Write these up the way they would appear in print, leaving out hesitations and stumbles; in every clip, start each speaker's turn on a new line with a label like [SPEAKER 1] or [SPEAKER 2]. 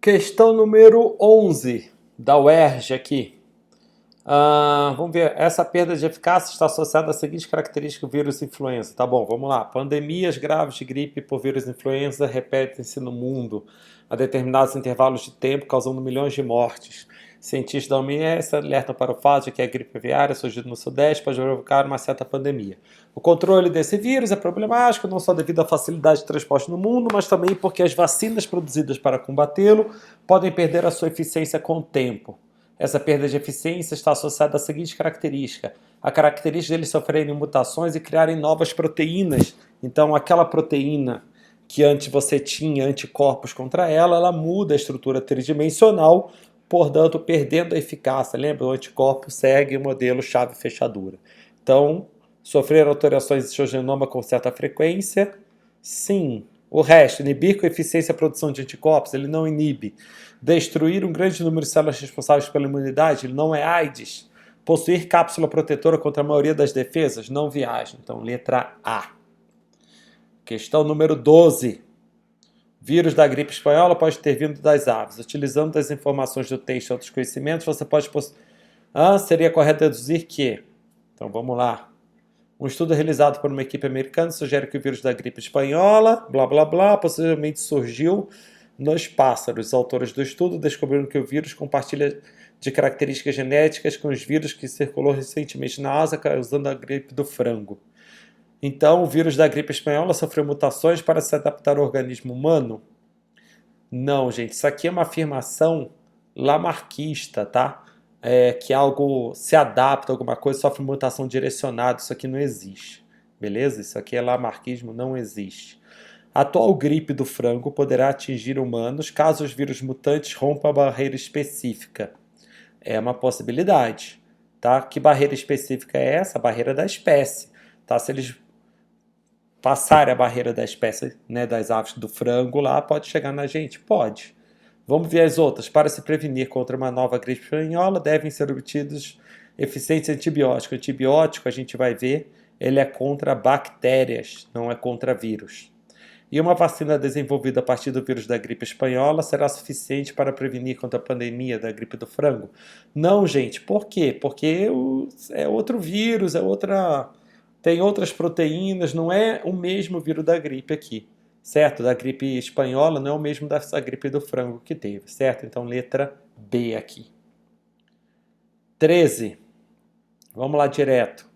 [SPEAKER 1] Questão número 11 da UERJ aqui. Vamos ver. Essa perda de eficácia está associada à seguinte característica do vírus influenza. Tá bom, vamos lá. Pandemias graves de gripe por vírus influenza repetem-se no mundo a determinados intervalos de tempo, causando milhões de mortes. Cientistas da OMS alertam para o fato de que a gripe aviária surgida no Sudeste pode provocar uma certa pandemia. O controle desse vírus é problemático, não só devido à facilidade de transporte no mundo, mas também porque as vacinas produzidas para combatê-lo podem perder a sua eficiência com o tempo. Essa perda de eficiência está associada à seguinte característica: a característica deles sofrerem mutações e criarem novas proteínas. Então, aquela proteína que antes você tinha anticorpos contra ela, ela muda a estrutura tridimensional, portanto, perdendo a eficácia. Lembra? O anticorpo segue o modelo chave-fechadura. Então, sofrer alterações em seu genoma com certa frequência? Sim. O resto, inibir com eficiência a produção de anticorpos, ele não inibe. Destruir um grande número de células responsáveis pela imunidade, ele não é AIDS. Possuir cápsula protetora contra a maioria das defesas, não viaja. Então, letra A. Questão número 12. Vírus da gripe espanhola pode ter vindo das aves. Utilizando as informações do texto e outros conhecimentos, você pode... seria correto deduzir que... Então, vamos lá. Um estudo realizado por uma equipe americana sugere que o vírus da gripe espanhola, blá blá blá, possivelmente surgiu nos pássaros. Os autores do estudo descobriram que o vírus compartilha de características genéticas com os vírus que circulou recentemente na Ásia, causando a gripe do frango. Então, o vírus da gripe espanhola sofreu mutações para se adaptar ao organismo humano? Não, gente. Isso aqui é uma afirmação lamarquista, tá? Que algo se adapta a alguma coisa, sofre mutação direcionada. Isso aqui não existe. Beleza? Isso aqui é lamarquismo, não existe. A atual gripe do frango poderá atingir humanos caso os vírus mutantes rompam a barreira específica. É uma possibilidade. Tá? Que barreira específica é essa? A barreira da espécie. Tá? Se eles passarem a barreira da espécie, né, das aves do frango lá, pode chegar na gente? Pode. Vamos ver as outras. Para se prevenir contra uma nova gripe espanhola, devem ser obtidos eficientes antibióticos. Antibiótico, a gente vai ver, ele é contra bactérias, não é contra vírus. E uma vacina desenvolvida a partir do vírus da gripe espanhola será suficiente para prevenir contra a pandemia da gripe do frango? Não, gente. Por quê? Porque é outro vírus, tem outras proteínas, não é o mesmo vírus da gripe aqui, certo? Da gripe espanhola não é o mesmo dessa gripe do frango que teve, certo? Então, letra B aqui. 13. Vamos lá direto.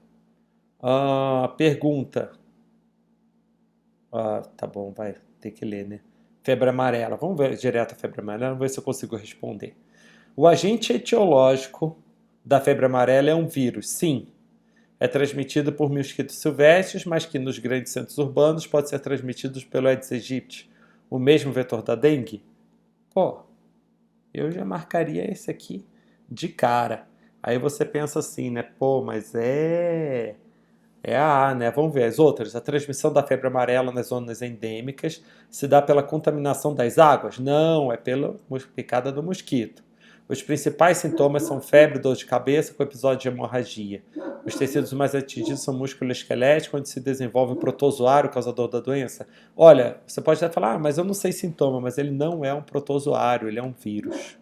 [SPEAKER 1] Pergunta. Tá bom, vai ter que ler, né? Febre amarela. Vamos ver direto a febre amarela, vamos ver se eu consigo responder. O agente etiológico da febre amarela é um vírus, sim. É transmitido por mosquitos silvestres, mas que nos grandes centros urbanos pode ser transmitido pelo Aedes aegypti, o mesmo vetor da dengue. Pô, eu já marcaria esse aqui de cara. Aí você pensa assim, né? Pô, mas é a A, né? Vamos ver as outras. A transmissão da febre amarela nas zonas endêmicas se dá pela contaminação das águas? Não, é pela picada do mosquito. Os principais sintomas são febre, dor de cabeça com episódio de hemorragia. Os tecidos mais atingidos são músculo esquelético, onde se desenvolve o protozoário causador da doença. Olha, você pode até falar, mas eu não sei sintoma, mas ele não é um protozoário, ele é um vírus.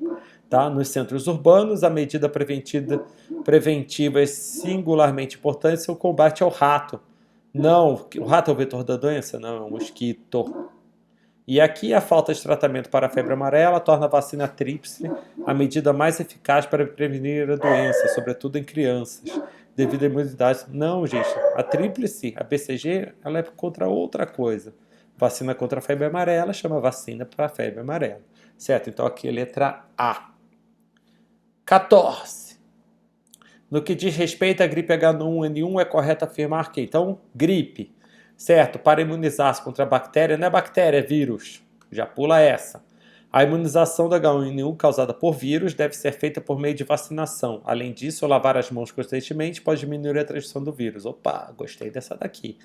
[SPEAKER 1] Tá? Nos centros urbanos, a medida preventiva é singularmente importante se o combate ao rato. Não, o rato é o vetor da doença? Não, é um mosquito. E aqui a falta de tratamento para a febre amarela torna a vacina tríplice a medida mais eficaz para prevenir a doença, sobretudo em crianças, devido à imunidade. Não, gente, a tríplice, a BCG, ela é contra outra coisa. Vacina contra a febre amarela chama vacina para a febre amarela. Certo? Então aqui é a letra A. 14. No que diz respeito à gripe H1N1, é correto afirmar que, então, gripe, certo? Para imunizar-se contra a bactéria, não é bactéria, é vírus. Já pula essa. A imunização da H1N1 causada por vírus deve ser feita por meio de vacinação. Além disso, lavar as mãos constantemente pode diminuir a transmissão do vírus. Opa, gostei dessa daqui.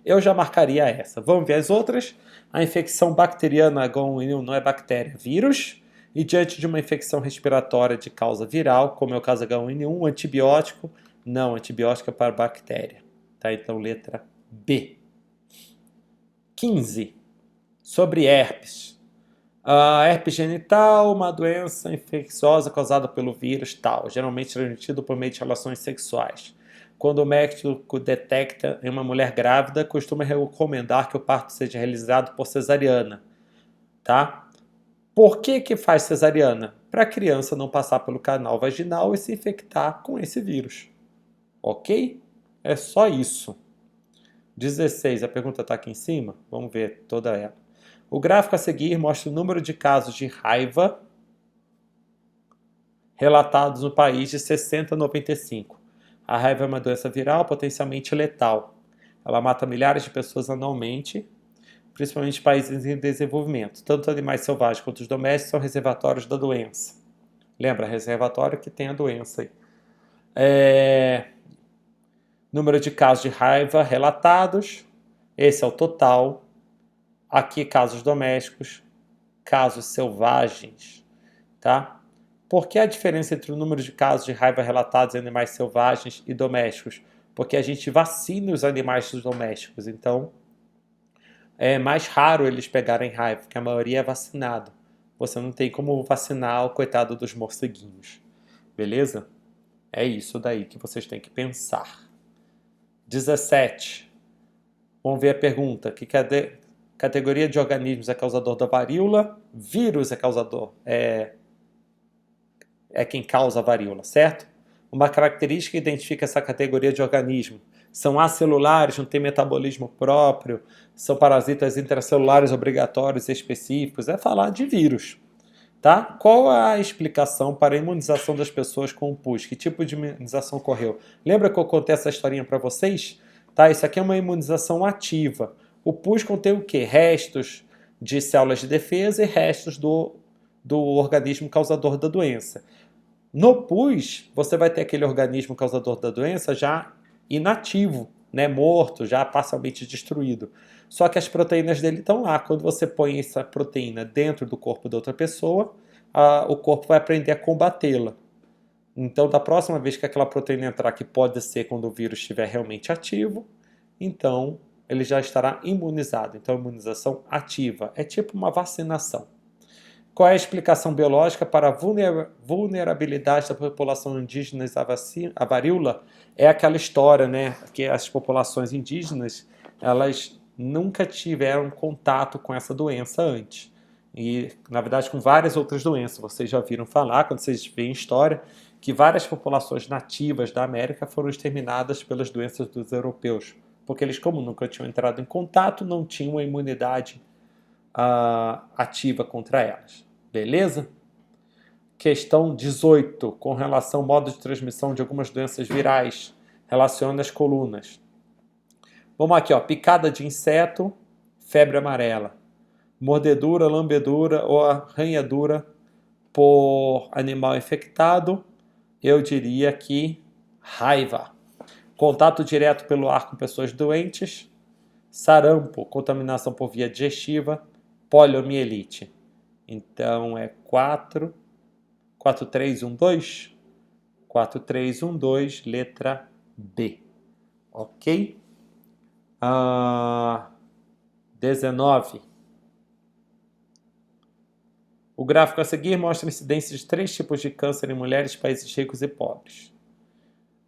[SPEAKER 1] Eu já marcaria essa. Vamos ver as outras. A infecção bacteriana H1N1 não é bactéria, é vírus. E diante de uma infecção respiratória de causa viral, como é o caso H1N1, antibiótico? Não, antibiótico é para bactéria. Tá? Então, letra B. 15. Sobre herpes. A herpes genital, uma doença infecciosa causada pelo vírus tal, geralmente transmitida por meio de relações sexuais. Quando o médico detecta em uma mulher grávida, costuma recomendar que o parto seja realizado por cesariana, tá? Por que faz cesariana? Para a criança não passar pelo canal vaginal e se infectar com esse vírus, ok? É só isso. 16, a pergunta está aqui em cima, vamos ver toda ela. O gráfico a seguir mostra o número de casos de raiva relatados no país de 60 a 95. A raiva é uma doença viral potencialmente letal. Ela mata milhares de pessoas anualmente, principalmente em países em desenvolvimento. Tanto animais selvagens quanto os domésticos são reservatórios da doença. Lembra, reservatório que tem a doença aí. Número de casos de raiva relatados. Esse é o total. Aqui casos domésticos, casos selvagens, tá? Por que a diferença entre o número de casos de raiva relatados em animais selvagens e domésticos? Porque a gente vacina os animais domésticos, então é mais raro eles pegarem raiva, porque a maioria é vacinado. Você não tem como vacinar o coitado dos morceguinhos, beleza? É isso daí que vocês têm que pensar. 17. Vamos ver a pergunta. Que categoria de organismos é causador da varíola? Vírus é causador, é quem causa a varíola, certo? Uma característica que identifica essa categoria de organismo. São acelulares, não têm metabolismo próprio, são parasitas intracelulares obrigatórios e específicos. É falar de vírus, tá? Qual a explicação para a imunização das pessoas com o pus? Que tipo de imunização ocorreu? Lembra que eu contei essa historinha para vocês? Tá? Isso aqui é uma imunização ativa. O pus contém o quê? Restos de células de defesa e restos do organismo causador da doença. No pus, você vai ter aquele organismo causador da doença já inativo, né, morto, já parcialmente destruído. Só que as proteínas dele estão lá. Quando você põe essa proteína dentro do corpo da outra pessoa, o corpo vai aprender a combatê-la. Então, da próxima vez que aquela proteína entrar, que pode ser quando o vírus estiver realmente ativo, então ele já estará imunizado. Então, imunização ativa. É tipo uma vacinação. Qual é a explicação biológica para a vulnerabilidade da população indígena à varíola? É aquela história, né, que as populações indígenas, elas nunca tiveram contato com essa doença antes. E, na verdade, com várias outras doenças. Vocês já ouviram falar, quando vocês veem história, que várias populações nativas da América foram exterminadas pelas doenças dos europeus. Porque eles, como nunca tinham entrado em contato, não tinham a imunidade ativa contra elas. Beleza? Questão 18, com relação ao modo de transmissão de algumas doenças virais, relaciona as colunas. Vamos aqui, ó, picada de inseto, febre amarela. Mordedura, lambedura ou arranhadura por animal infectado, eu diria que raiva. Contato direto pelo ar com pessoas doentes, sarampo, contaminação por via digestiva, poliomielite. Então é 4, 4312, 4312, letra B. Ok? 19. O gráfico a seguir mostra a incidência de 3 tipos de câncer em mulheres de países ricos e pobres.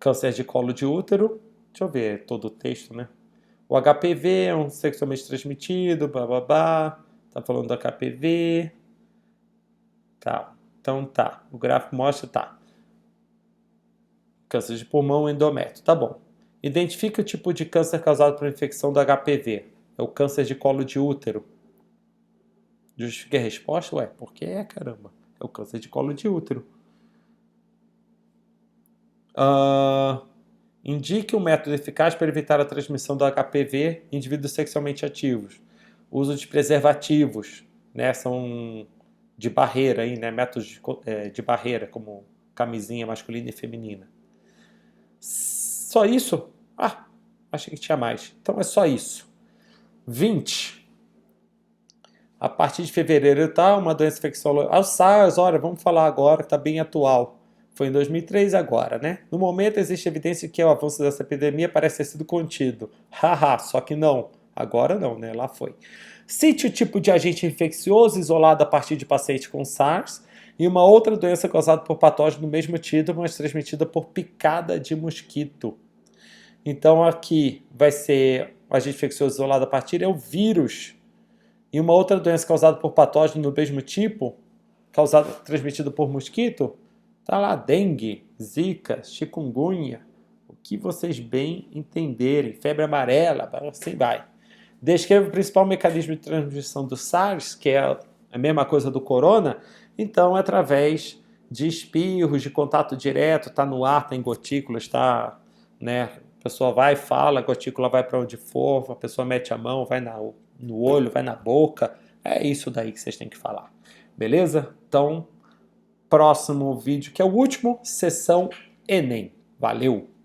[SPEAKER 1] Câncer de colo de útero, deixa eu ver todo o texto, né? O HPV é um sexualmente transmitido, bababá, tá falando do HPV, tá, então tá, o gráfico mostra, tá. Câncer de pulmão, endométrio, tá bom. Identifique o tipo de câncer causado por infecção do HPV, é o câncer de colo de útero. Justifique a resposta? Ué, por que caramba? É o câncer de colo de útero. Indique um método eficaz para evitar a transmissão do HPV em indivíduos sexualmente ativos. Uso de preservativos, né? São de barreira, aí, né? Métodos de barreira, como camisinha masculina e feminina. Só isso? Achei que tinha mais. Então é só isso. 20. A partir de fevereiro, tá? Uma doença infecciosa. O SARS, olha, vamos falar agora, que está bem atual. Foi em 2003 agora, né? No momento existe evidência que o avanço dessa epidemia parece ter sido contido. Haha, só que não. Agora não, né? Lá foi. Cite o tipo de agente infeccioso isolado a partir de paciente com SARS e uma outra doença causada por patógeno do mesmo tipo, mas transmitida por picada de mosquito. Então aqui vai ser o agente infeccioso isolado a partir é o vírus. E uma outra doença causada por patógeno do mesmo tipo, transmitida por mosquito, tá lá, dengue, zika, chikungunya, o que vocês bem entenderem, febre amarela, assim vai. Descreva o principal mecanismo de transmissão do SARS, que é a mesma coisa do corona, então é através de espirros, de contato direto, está no ar, está em gotículas, está, né, a pessoa vai e fala, a gotícula vai para onde for, a pessoa mete a mão, vai no olho, vai na boca, é isso daí que vocês têm que falar, beleza? Então, próximo vídeo, que é o último, sessão Enem. Valeu!